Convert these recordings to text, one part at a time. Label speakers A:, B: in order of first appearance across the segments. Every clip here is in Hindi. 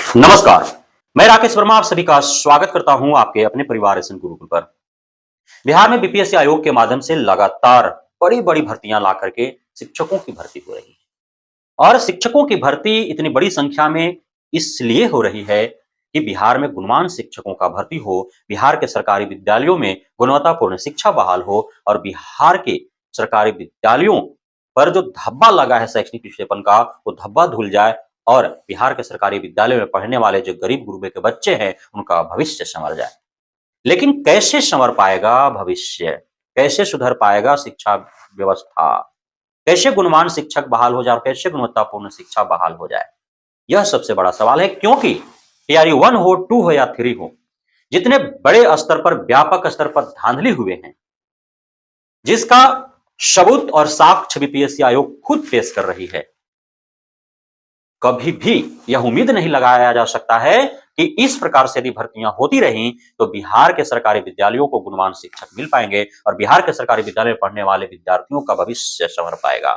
A: नमस्कार। मैं राकेश वर्मा आप सभी का स्वागत करता हूं आपके अपने परिवार एसएन गुरुकुल पर। बिहार में बीपीएससी आयोग के माध्यम से लगातार बड़ी बड़ी भर्तियां ला करके शिक्षकों की भर्ती हो रही है और शिक्षकों की भर्ती इतनी बड़ी संख्या में इसलिए हो रही है कि बिहार में गुणवान शिक्षकों का भर्ती हो, बिहार के सरकारी विद्यालयों में गुणवत्तापूर्ण शिक्षा बहाल हो और बिहार के सरकारी विद्यालयों पर जो धब्बा लगा है शैक्षणिक पिछड़ेपन का, वो धब्बा धुल जाए और बिहार के सरकारी विद्यालय में पढ़ने वाले जो गरीब गुरबे के बच्चे हैं, उनका भविष्य संवर जाए। लेकिन कैसे संवर पाएगा भविष्य? कैसे सुधर पाएगा शिक्षा व्यवस्था? कैसे गुणवान शिक्षक बहाल हो जाए और कैसे गुणवत्तापूर्ण शिक्षा बहाल हो जाए? यह सबसे बड़ा सवाल है, क्योंकि टीआरई 1 हो, 2 हो या 3 हो, जितने बड़े स्तर पर, व्यापक स्तर पर धांधली हुए हैं, जिसका सबूत और साक्ष्य बीपीएससी आयोग खुद पेश कर रही है, कभी भी यह उम्मीद नहीं लगाया जा सकता है कि इस प्रकार से यदि भर्तियां होती रहीं तो बिहार के सरकारी विद्यालयों को गुणवान शिक्षक मिल पाएंगे और बिहार के सरकारी विद्यालय में पढ़ने वाले विद्यार्थियों का भविष्य संवर पाएगा।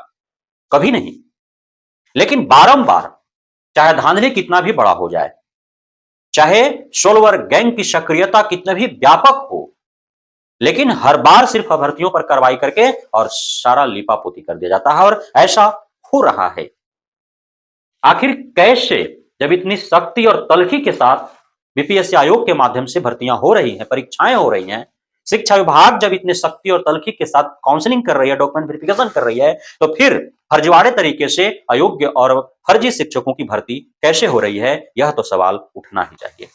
A: कभी नहीं। लेकिन बारंबार, चाहे धांधली कितना भी बड़ा हो जाए, चाहे सोलवर गैंग की सक्रियता कितना भी व्यापक हो, लेकिन हर बार सिर्फ अभ्यर्थियों पर कार्रवाई करके और सारा लिपापोती कर दिया जाता है और ऐसा हो रहा है। आखिर कैसे, जब इतनी शक्ति और तल्खी के साथ बीपीएससी आयोग के माध्यम से भर्तियां हो रही हैं, परीक्षाएं हो रही हैं, शिक्षा विभाग जब इतने शक्ति और तल्खी के साथ काउंसलिंग कर रही है, डॉक्यूमेंट वेरिफिकेशन कर रही है, तो फिर फर्जीवाड़े तरीके से अयोग्य और फर्जी शिक्षकों की भर्ती कैसे हो रही है? यह तो सवाल उठना ही चाहिए।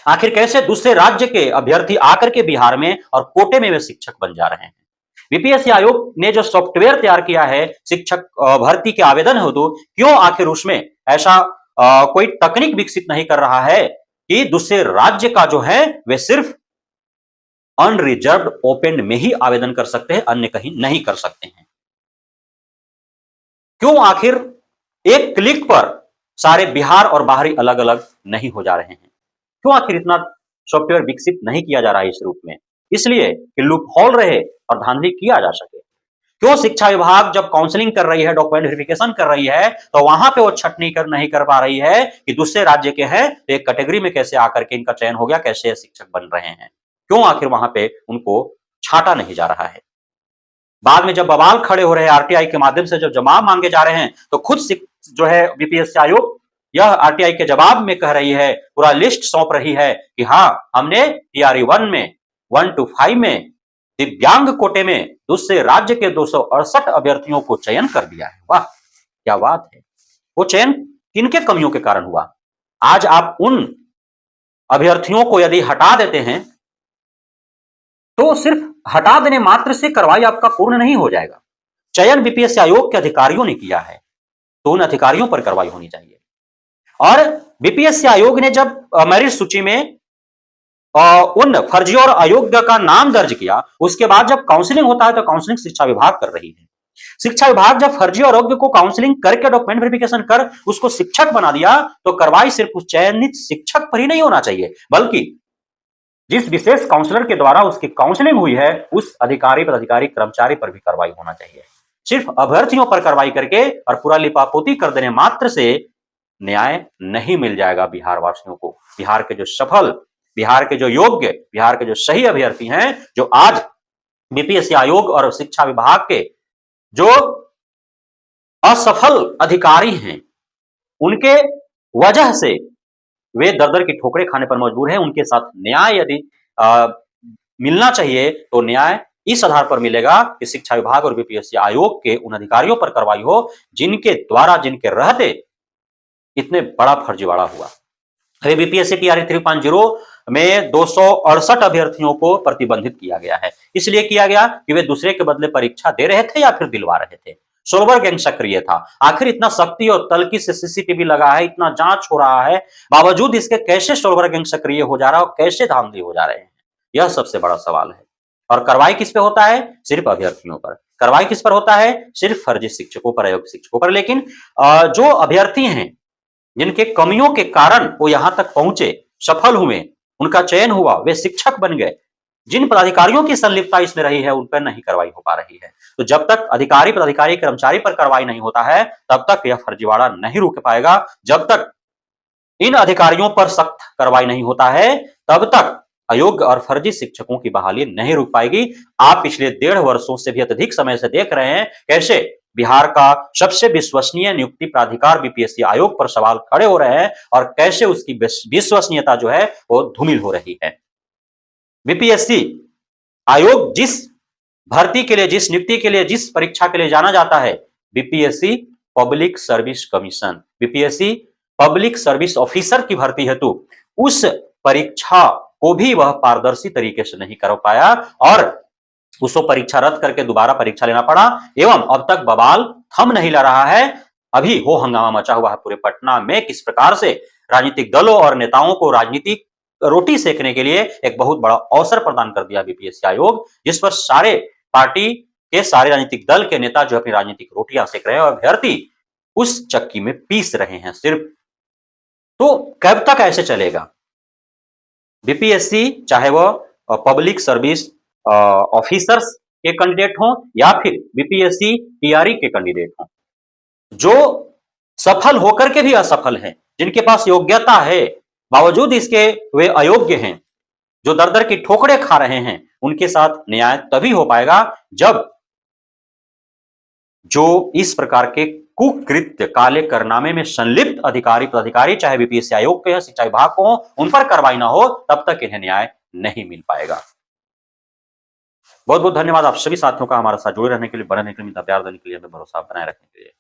A: आखिर कैसे दूसरे राज्य के अभ्यर्थी आकर के बिहार में और कोटे में वे शिक्षक बन जा रहे हैं? बीपीएससी आयोग ने जो सॉफ्टवेयर तैयार किया है शिक्षक भर्ती के आवेदन हो, तो क्यों आखिर उसमें ऐसा कोई तकनीक विकसित नहीं कर रहा है कि दूसरे राज्य का जो है वे सिर्फ अनरिजर्व्ड ओपन में ही आवेदन कर सकते हैं, अन्य कहीं नहीं कर सकते हैं? क्यों आखिर एक क्लिक पर सारे बिहार और बाहरी अलग अलग नहीं हो जा रहे हैं? क्यों आखिर इतना सॉफ्टवेयर विकसित नहीं किया जा रहा है इस रूप में? इसलिए कि लूप होल रहे और धांधली किया जा सके। क्यों शिक्षा विभाग जब काउंसलिंग कर रही है, डॉक्यूमेंट वेरिफिकेशन कर रही है, तो वहां पे वो छटनी नहीं कर पा रही है कि दूसरे राज्य के हैं तो एक कैटेगरी में कैसे आकर के इनका चयन हो गया, कैसे शिक्षक बन रहे हैं? क्यों आखिर वहां पे उनको छाटा नहीं जा रहा है? बाद में जब बवाल खड़े हो रहे हैं, आरटीआई के माध्यम से जब जवाब मांगे जा रहे हैं, तो खुद जो है बीपीएससी आयोग यह आरटीआई के जवाब में कह रही है, पूरा लिस्ट सौंप रही है कि हाँ, हमने टीआरई 1 में 1 to 5 में दिव्यांग कोटे में दूसरे राज्य के 268 अभ्यर्थियों को चयन कर दिया है। वाह, क्या बात है! वो चयन किनके कमियों के कारण हुआ? आज आप उन अभ्यर्थियों को यदि हटा देते हैं, तो सिर्फ हटा देने मात्र से कार्रवाई आपका पूर्ण नहीं हो जाएगा। चयन बीपीएससी आयोग के अधिकारियों ने किया है, तो उन अधिकारियों पर कार्रवाई होनी चाहिए। और बीपीएससी आयोग ने जब मेरिट सूची में उन फर्जी और अयोग्य का नाम दर्ज किया, उसके बाद जब काउंसलिंग होता है तो काउंसलिंग शिक्षा विभाग कर रही है। शिक्षा विभाग जब फर्जी और अयोग्य को काउंसलिंग करके डॉक्यूमेंट वेरिफिकेशन कर उसको शिक्षक बना दिया, तो कार्रवाई सिर्फ उस चयनित शिक्षक पर ही नहीं होना चाहिए, बल्कि जिस विशेष काउंसलर के द्वारा उसकी काउंसलिंग हुई है, उस अधिकारी, पदाधिकारी, कर्मचारी पर भी कार्रवाई होना चाहिए। सिर्फ अभ्यर्थियों पर कार्रवाई करके और पूरा लिपापोती कर देने मात्र से न्याय नहीं मिल जाएगा बिहार वासियों को। बिहार के जो सफल, बिहार के जो योग्य, बिहार के जो सही अभ्यर्थी हैं, जो आज बीपीएससी आयोग और शिक्षा विभाग के जो असफल अधिकारी हैं, उनके वजह से वे दर-दर की ठोकरें खाने पर मजबूर हैं। उनके साथ न्याय यदि मिलना चाहिए तो न्याय इस आधार पर मिलेगा कि शिक्षा विभाग और बीपीएससी आयोग के उन अधिकारियों पर कार्रवाई हो जिनके द्वारा, जिनके रहते इतने बड़ा फर्जीवाड़ा हुआ। अभी बीपीएससी टीआरई 3.0 में 268 अभ्यर्थियों को प्रतिबंधित किया गया है। इसलिए किया गया कि वे दूसरे के बदले परीक्षा दे रहे थे या फिर दिलवा रहे थे। सोलवर गैंग सक्रिय था। आखिर इतना सख्ती और तल्खी से सीसीटीवी लगा है, इतना जांच हो रहा है, बावजूद इसके कैसे सोलवर गैंग सक्रिय हो जा रहा है और कैसे धांधली हो जा रहे हैं? यह सबसे बड़ा सवाल है। और कार्रवाई किस पे होता है? सिर्फ अभ्यर्थियों पर। कार्रवाई किस पर होता है? सिर्फ फर्जी शिक्षकों पर, अयोग्य शिक्षकों पर। लेकिन जो अभ्यर्थी हैं, जिनके कमियों के कारण वो यहां तक पहुंचे, सफल हुए, उनका चयन हुआ, वे शिक्षक बन गए, जिन पदाधिकारियों की संलिप्तता इसमें रही है, उन पर नहीं कार्रवाई हो पा रही है। तो जब तक अधिकारी, पदाधिकारी, कर्मचारी पर कार्रवाई नहीं होता है, तब तक यह फर्जीवाड़ा नहीं रुक पाएगा। जब तक इन अधिकारियों पर सख्त कार्रवाई नहीं होता है, तब तक अयोग्य और फर्जी शिक्षकों की बहाली नहीं रुक पाएगी। आप पिछले 1.5 वर्षों से भी अत्यधिक समय से देख रहे हैं कैसे बिहार का सबसे विश्वसनीय नियुक्ति प्राधिकार बीपीएससी आयोग पर सवाल खड़े हो रहे हैं और कैसे उसकी विश्वसनीयता जो है वो धूमिल हो रही है। बीपीएससी आयोग जिस भर्ती के लिए, जिस नियुक्ति के लिए, जिस परीक्षा के लिए जाना जाता है, BPSC public service commission, BPSC public service officer की भर्ती हेतु उस परीक्षा को भी वह पारदर्शी तरीके से नहीं कर पाया और उसको परीक्षा रद्द करके दोबारा परीक्षा लेना पड़ा एवं अब तक बवाल थम नहीं ला रहा है। अभी हो हंगामा मचा हुआ है पूरे पटना में, किस प्रकार से राजनीतिक दलों और नेताओं को राजनीतिक रोटी सेकने के लिए एक बहुत बड़ा अवसर प्रदान कर दिया बीपीएससी आयोग, जिस पर सारे पार्टी के, सारे राजनीतिक दल के नेता जो अपनी राजनीतिक रोटियां सेक रहे हैं और अभ्यर्थी उस चक्की में पीस रहे हैं सिर्फ। तो कब तक ऐसे चलेगा? बीपीएससी चाहे वह पब्लिक सर्विस ऑफिसर्स के कैंडिडेट हों या फिर बीपीएससी टीआरई के कैंडिडेट हों, जो सफल होकर के भी असफल हैं, जिनके पास योग्यता है बावजूद इसके वे अयोग्य हैं, जो दर दर की ठोकरें खा रहे हैं, उनके साथ न्याय तभी हो पाएगा जब जो इस प्रकार के कुकृत्य, काले कारनामे में संलिप्त अधिकारी पदाधिकारी चाहे बीपीएससी आयोग के या शिक्षा विभाग को हो, उन पर कार्रवाई ना हो, तब तक इन्हें न्याय नहीं मिल पाएगा। बहुत बहुत धन्यवाद आप सभी साथियों का हमारे साथ जुड़े रहने के लिए, बने रहने के लिए, प्यार देने के लिए, हमें भरोसा बनाए रखने के लिए।